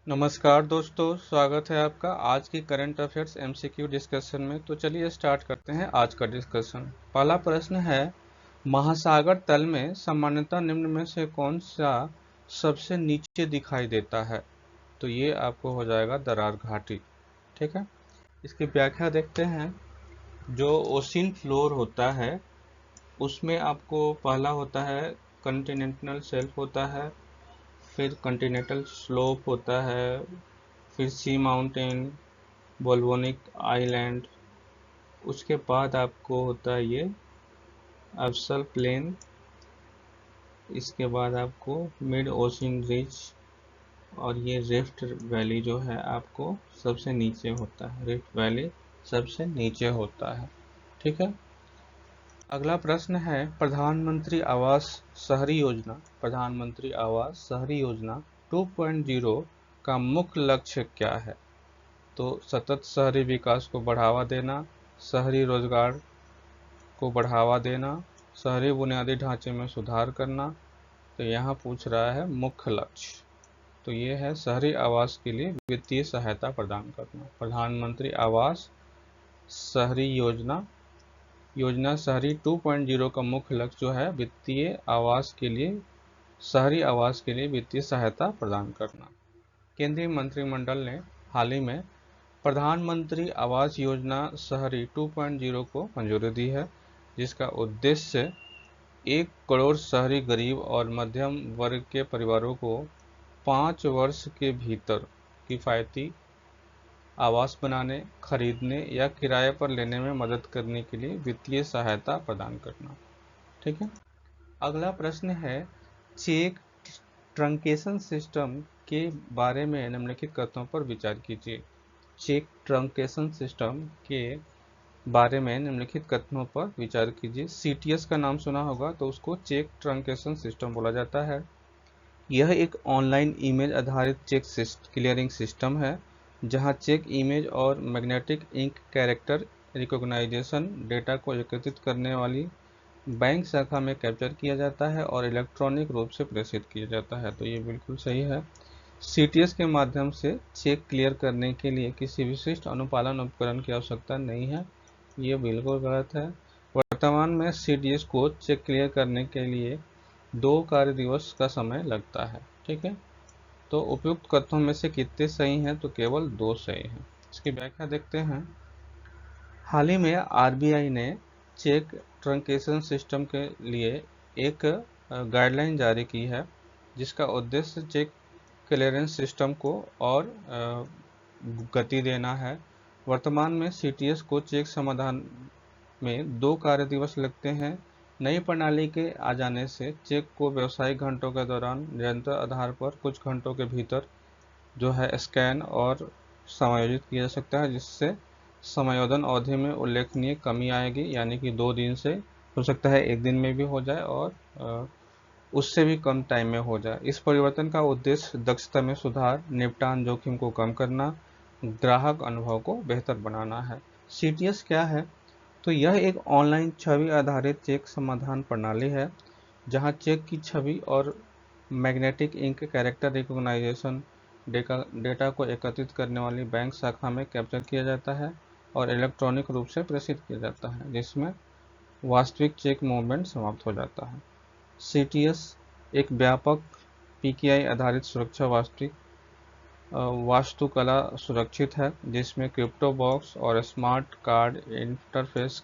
नमस्कार दोस्तों, स्वागत है आपका आज की करंट अफेयर्स एमसीक्यू डिस्कशन में। तो चलिए स्टार्ट करते हैं आज का डिस्कशन। पहला प्रश्न है, महासागर तल में सामान्यतः निम्न में से कौन सा सबसे नीचे दिखाई देता है? तो ये आपको हो जाएगा दरार घाटी। ठीक है, इसकी व्याख्या देखते हैं। जो ओशियन फ्लोर होता है उसमें आपको पहला होता है कॉन्टिनेंटल शेल्फ होता है, फिर कॉन्टिनेंटल स्लोप होता है, फिर सी माउंटेन, वोल्केनिक आइलैंड, उसके बाद आपको होता है ये अब्सल प्लेन, इसके बाद आपको मिड ओशियन रिज, और ये रिफ्ट वैली जो है आपको सबसे नीचे होता है। रिफ्ट वैली सबसे नीचे होता है। ठीक है, अगला प्रश्न है, प्रधानमंत्री आवास शहरी योजना, प्रधानमंत्री आवास शहरी योजना 2.0 का मुख्य लक्ष्य क्या है? तो सतत शहरी विकास को बढ़ावा देना, शहरी रोजगार को बढ़ावा देना, शहरी बुनियादी ढांचे में सुधार करना। तो यहाँ पूछ रहा है मुख्य लक्ष्य, तो ये है शहरी आवास के लिए वित्तीय सहायता प्रदान करना। प्रधानमंत्री आवास शहरी योजना शहरी 2.0 का मुख्य लक्ष्य जो है वित्तीय आवास के लिए, शहरी आवास के लिए वित्तीय सहायता प्रदान करना। केंद्रीय मंत्रिमंडल ने हाल ही में प्रधानमंत्री आवास योजना शहरी 2.0 को मंजूरी दी है, जिसका उद्देश्य 1 करोड़ शहरी गरीब और मध्यम वर्ग के परिवारों को 5 वर्ष के भीतर किफ़ायती आवास बनाने, खरीदने या किराए पर लेने में मदद करने के लिए वित्तीय सहायता प्रदान करना। ठीक है, अगला प्रश्न है, चेक ट्रंकेशन सिस्टम के बारे में निम्नलिखित कथनों पर विचार कीजिए। चेक ट्रंकेशन सिस्टम के बारे में निम्नलिखित कथनों पर विचार कीजिए। सीटीएस का नाम सुना होगा, तो उसको चेक ट्रंकेशन सिस्टम बोला जाता है। यह एक ऑनलाइन इमेज आधारित चेक क्लियरिंग सिस्टम है, जहां चेक इमेज और magnetic ink character recognition data को एकत्रित करने वाली बैंक शाखा में कैप्चर किया जाता है और इलेक्ट्रॉनिक रूप से प्रेषित किया जाता है। तो ये बिल्कुल सही है। सीटीएस के माध्यम से चेक क्लियर करने के लिए किसी विशिष्ट अनुपालन उपकरण की आवश्यकता नहीं है, ये बिल्कुल गलत है। वर्तमान में सीटीएस को चेक क्लियर करने के लिए 2 कार्य दिवस का समय लगता है। ठीक है, तो उपयुक्त कथनों में से कितने सही हैं? तो केवल 2 सही हैं। इसकी व्याख्या देखते हैं। हाल ही में आरबीआई ने चेक ट्रंकेशन सिस्टम के लिए एक गाइडलाइन जारी की है, जिसका उद्देश्य चेक क्लियरेंस सिस्टम को और गति देना है। वर्तमान में सीटीएस को चेक समाधान में 2 कार्य दिवस लगते हैं। नई प्रणाली के आ जाने से चेक को व्यावसायिक घंटों के दौरान निरंतर आधार पर कुछ घंटों के भीतर जो है स्कैन और समायोजित किया जा सकता है, जिससे समायोजन अवधि में उल्लेखनीय कमी आएगी, यानी कि 2 दिन से हो सकता है 1 दिन में भी हो जाए और उससे भी कम टाइम में हो जाए। इस परिवर्तन का उद्देश्य दक्षता में सुधार, निपटान जोखिम को कम करना, ग्राहक अनुभव को बेहतर बनाना है। सीटीएस क्या है? तो यह एक ऑनलाइन छवि आधारित चेक समाधान प्रणाली है, जहां चेक की छवि और magnetic ink character recognition data को एकत्रित करने वाली बैंक शाखा में कैप्चर किया जाता है और इलेक्ट्रॉनिक रूप से प्रेषित किया जाता है, जिसमें वास्तविक चेक मूवमेंट समाप्त हो जाता है। सीटीएस एक व्यापक पीकेआई आधारित सुरक्षा वास्तुकला सुरक्षित है, जिसमें क्रिप्टो बॉक्स और स्मार्ट कार्ड इंटरफेस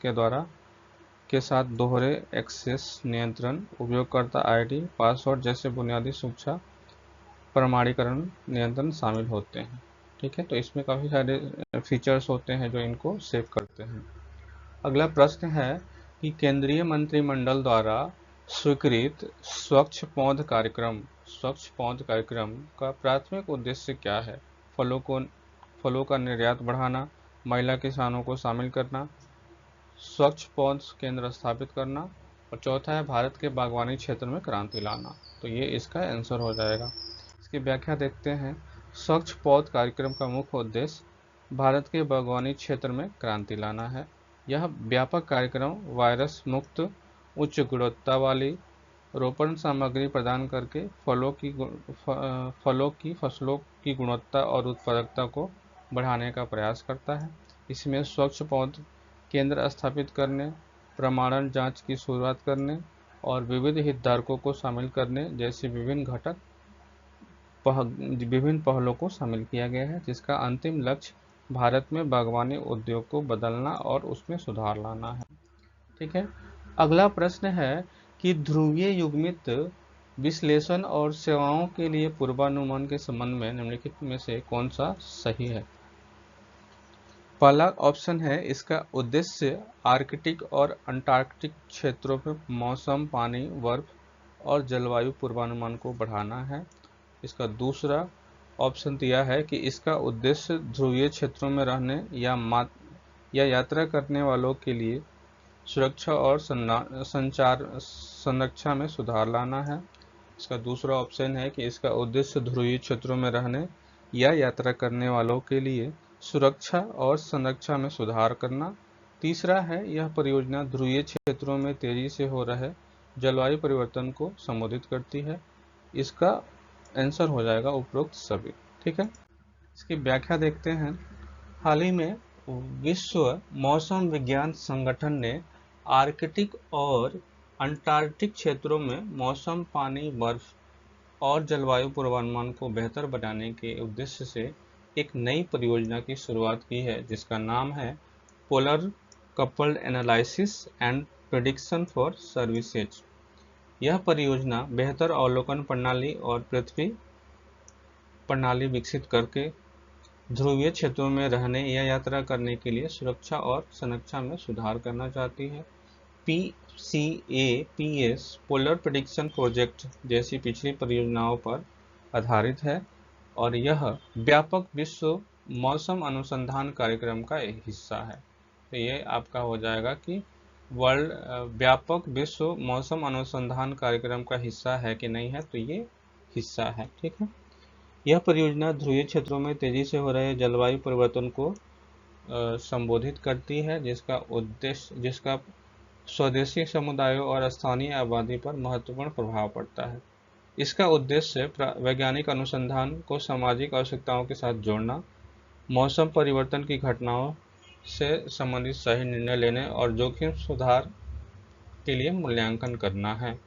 के साथ दोहरे एक्सेस नियंत्रण, उपयोगकर्ता आईडी, पासवर्ड जैसे बुनियादी सुरक्षा प्रमाणीकरण नियंत्रण शामिल होते हैं। ठीक है, तो इसमें काफ़ी सारे फीचर्स होते हैं जो इनको सेव करते हैं। अगला प्रश्न है कि केंद्रीय मंत्रिमंडल द्वारा स्वीकृत स्वच्छ पौध कार्यक्रम का प्राथमिक उद्देश्य क्या है? फलों का निर्यात बढ़ाना, महिला किसानों को शामिल करना, स्वच्छ पौध केंद्र स्थापित करना, और चौथा है भारत के बागवानी क्षेत्र में क्रांति लाना। तो ये इसका आंसर हो जाएगा। इसकी व्याख्या देखते हैं। स्वच्छ पौध कार्यक्रम का मुख्य उद्देश्य भारत के बागवानी क्षेत्र में क्रांति लाना है। यह व्यापक कार्यक्रम वायरस मुक्त, उच्च गुणवत्ता वाली रोपण सामग्री प्रदान करके फलों की फसलों की गुणवत्ता और उत्पादकता को बढ़ाने का प्रयास करता है। इसमें स्वच्छ पौध केंद्र स्थापित करने, प्रमाणन जांच की शुरुआत करने और विविध हितधारकों को शामिल करने जैसे विभिन्न पहलों को शामिल किया गया है, जिसका अंतिम लक्ष्य भारत में बागवानी उद्योग को बदलना और उसमें सुधार लाना है। ठीक है। अगला प्रश्न है कि ध्रुवीय युग्मित विश्लेषण और सेवाओं के लिए पूर्वानुमान के संबंध में निम्नलिखित में से कौन सा सही है? पहला ऑप्शन है, इसका उद्देश्य आर्कटिक और अंटार्कटिक क्षेत्रों में मौसम, पानी, बर्फ और जलवायु पूर्वानुमान को बढ़ाना है। इसका दूसरा ऑप्शन दिया है कि इसका उद्देश्य ध्रुवीय क्षेत्रों में रहने या यात्रा करने वालों के लिए सुरक्षा और संचार संरक्षा में सुधार लाना है। इसका दूसरा ऑप्शन है कि इसका उद्देश्य ध्रुवीय क्षेत्रों में रहने या यात्रा करने वालों के लिए सुरक्षा और संरक्षा में सुधार करना। तीसरा है, यह परियोजना ध्रुवीय क्षेत्रों में तेजी से हो रहे जलवायु परिवर्तन को संबोधित करती है। इसका आंसर हो जाएगा उपरोक्त सभी। ठीक है। इसकी व्याख्या देखते हैं। हाल ही में विश्व मौसम विज्ञान संगठन ने आर्कटिक और अंटार्कटिक क्षेत्रों में मौसम, पानी, बर्फ और जलवायु पूर्वानुमान को बेहतर बनाने के उद्देश्य से एक नई परियोजना की शुरुआत की है, जिसका नाम है polar coupled analysis and prediction for services. यह परियोजना बेहतर अवलोकन प्रणाली और पृथ्वी प्रणाली विकसित करके ध्रुवीय क्षेत्रों में रहने या यात्रा करने के लिए सुरक्षा और संरक्षा में सुधार करना चाहती है। PCAPS पोलर प्रेडिक्शन प्रोजेक्ट जैसी पिछली परियोजनाओं पर आधारित है और यह व्यापक विश्व मौसम अनुसंधान कार्यक्रम का एक हिस्सा है। तो ये आपका हो जाएगा कि व्यापक विश्व मौसम अनुसंधान कार्यक्रम का हिस्सा है कि नहीं है, तो ये हिस्सा है। ठीक है। यह परियोजना ध्रुवीय क्षेत्रों में तेजी से हो रहे जलवायु परिवर्तन को संबोधित करती है, जिसका स्वदेशी समुदायों और स्थानीय आबादी पर महत्वपूर्ण प्रभाव पड़ता है। इसका उद्देश्य वैज्ञानिक अनुसंधान को सामाजिक आवश्यकताओं के साथ जोड़ना, मौसम परिवर्तन की घटनाओं से संबंधित सही निर्णय लेने और जोखिम सुधार के लिए मूल्यांकन करना है।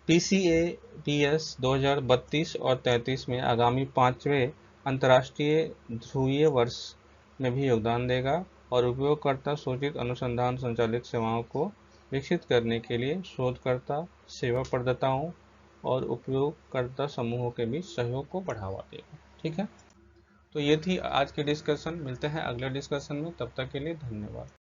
PCAPS 2032 और 33 में आगामी 5वें अंतर्राष्ट्रीय ध्रुवीय वर्ष में भी योगदान देगा और उपयोगकर्ता सूचित अनुसंधान संचालित सेवाओं को विकसित करने के लिए शोधकर्ता, सेवा प्रदाताओं और उपयोगकर्ता समूहों के बीच सहयोग को बढ़ावा देगा। ठीक है। तो ये थी आज की डिस्कशन। मिलते हैं अगले डिस्कशन में, तब तक के लिए धन्यवाद।